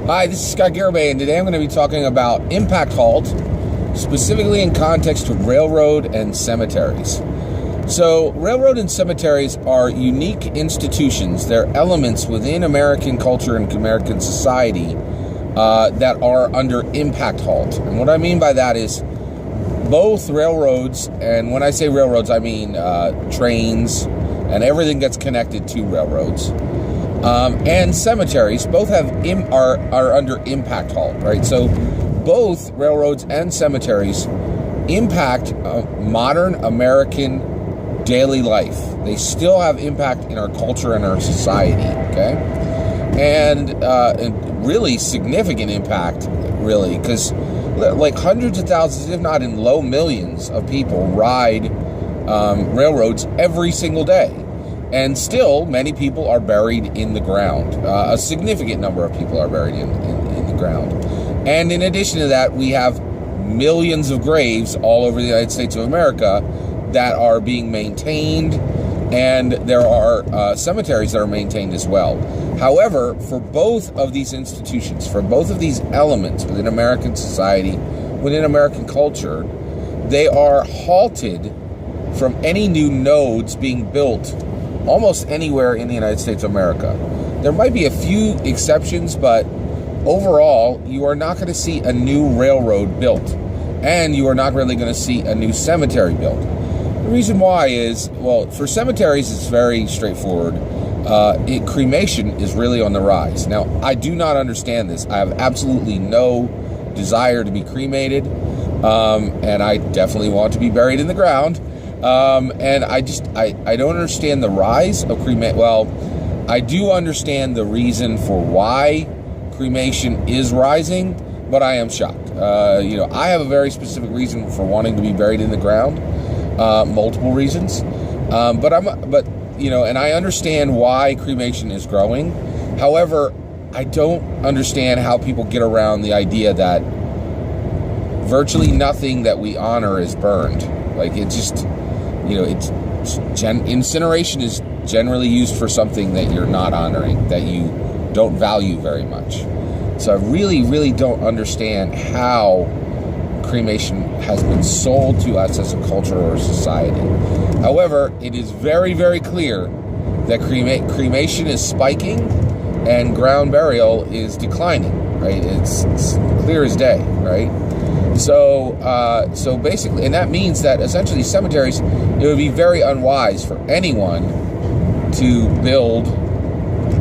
Hi, this is Scott Garibay, and today I'm going to be talking about impact halt, specifically in context to railroad and cemeteries. So, railroad and cemeteries are unique institutions. They're elements within American culture and American society that are under impact halt. And what I mean by that is both railroads, and when I say railroads, I mean trains and everything that's connected to railroads. And cemeteries both are under impact halt, right? So both railroads and cemeteries impact modern American daily life. They still have impact in our culture and our society, okay? And really significant impact, really, because like hundreds of thousands, if not in low millions of people ride railroads every single day. And still, many people are buried in the ground. A significant number of people are buried in the ground. And in addition to that, we have millions of graves all over the United States of America that are being maintained, and there are cemeteries that are maintained as well. However, for both of these institutions, for both of these elements within American society, within American culture, they are halted from any new nodes being built almost anywhere in the United States of America. There might be a few exceptions, but overall, you are not going to see a new railroad built, and you are not really going to see a new cemetery built. The reason why is, well, for cemeteries, it's very straightforward. Cremation is really on the rise. Now, I do not understand this. I have absolutely no desire to be cremated, and I definitely want to be buried in the ground. And I don't understand the rise of cremation. Well, I do understand the reason for why cremation is rising, but I am shocked. I have a very specific reason for wanting to be buried in the ground, multiple reasons. And I understand why cremation is growing. However, I don't understand how people get around the idea that virtually nothing that we honor is burned. Like, it just, incineration is generally used for something that you're not honoring, that you don't value very much. So I really, really don't understand how cremation has been sold to us as a culture or a society. However, it is very, very clear that cremation is spiking and ground burial is declining, right? It's clear as day, right? So basically, and that means that essentially cemeteries, it would be very unwise for anyone to build,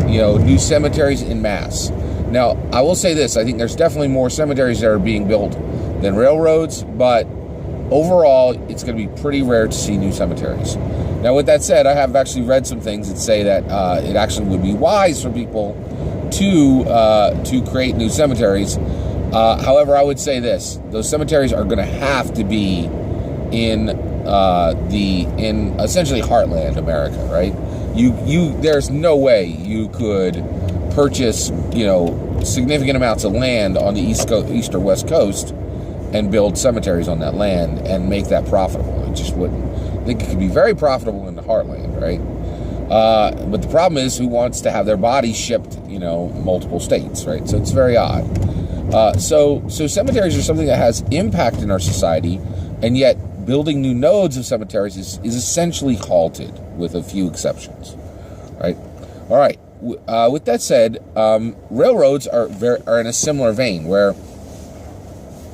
new cemeteries in mass. Now, I will say this, I think there's definitely more cemeteries that are being built than railroads, but overall, it's going to be pretty rare to see new cemeteries. Now, with that said, I have actually read some things that say that it actually would be wise for people to create new cemeteries. However, I would say this: those cemeteries are going to have to be in essentially heartland America, right? There's no way you could purchase, significant amounts of land on the East or West Coast and build cemeteries on that land and make that profitable. It just wouldn't. I think it could be very profitable in the heartland, right? But the problem is, who wants to have their bodies shipped, multiple states, right? So it's very odd. So cemeteries are something that has impact in our society, and yet building new nodes of cemeteries is essentially halted, with a few exceptions, right? All right. With that said, railroads are in a similar vein, where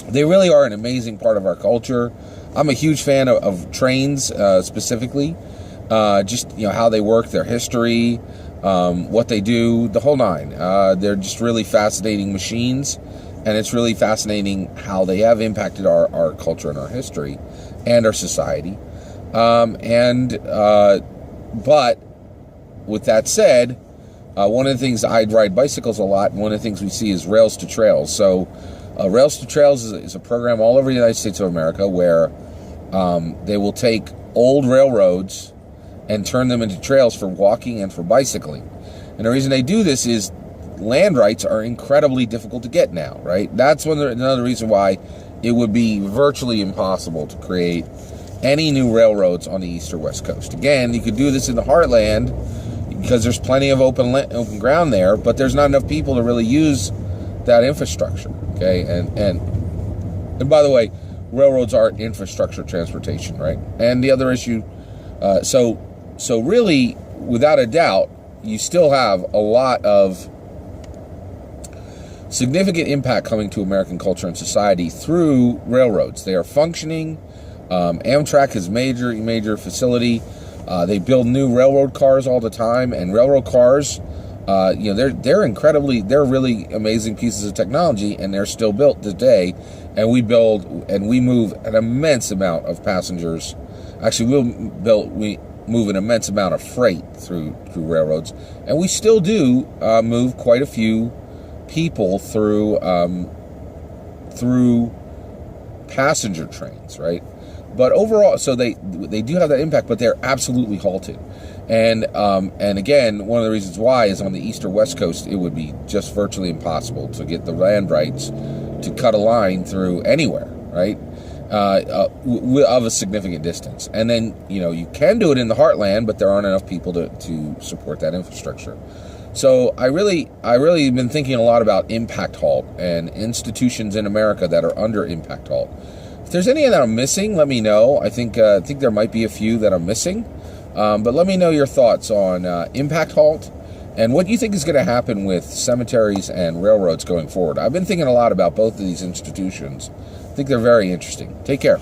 they really are an amazing part of our culture. I'm a huge fan of trains, specifically, just how they work, their history, what they do, the whole nine. They're just really fascinating machines. And it's really fascinating how they have impacted our culture and our history and our society. But with that said, one of the things, I ride bicycles a lot, and one of the things we see is Rails to Trails. So Rails to Trails is a program all over the United States of America where they will take old railroads and turn them into trails for walking and for bicycling. And the reason they do this is land rights are incredibly difficult to get now, right? That's another reason why it would be virtually impossible to create any new railroads on the East or West Coast. Again, you could do this in the heartland because there's plenty of open ground there, but there's not enough people to really use that infrastructure. Okay, and by the way, railroads are infrastructure transportation, right? And the other issue, so really, without a doubt, you still have a lot of significant impact coming to American culture and society through railroads. They are functioning. Amtrak is major facility. They build new railroad cars all the time, and railroad cars, they're really amazing pieces of technology, and they're still built today. And we move an immense amount of passengers. Actually, we move an immense amount of freight through railroads, and we still do move quite a few people through passenger trains, right? But overall, so they do have that impact, but they're absolutely halted. And again, one of the reasons why is on the east or west coast, it would be just virtually impossible to get the land rights to cut a line through anywhere, right? Of a significant distance. And then, you can do it in the heartland, but there aren't enough people to support that infrastructure. So I really have been thinking a lot about impact halt and institutions in America that are under impact halt. If there's any that I'm missing, let me know. I think there might be a few that I'm missing. But let me know your thoughts on impact halt and what you think is going to happen with cemeteries and railroads going forward. I've been thinking a lot about both of these institutions. I think they're very interesting. Take care.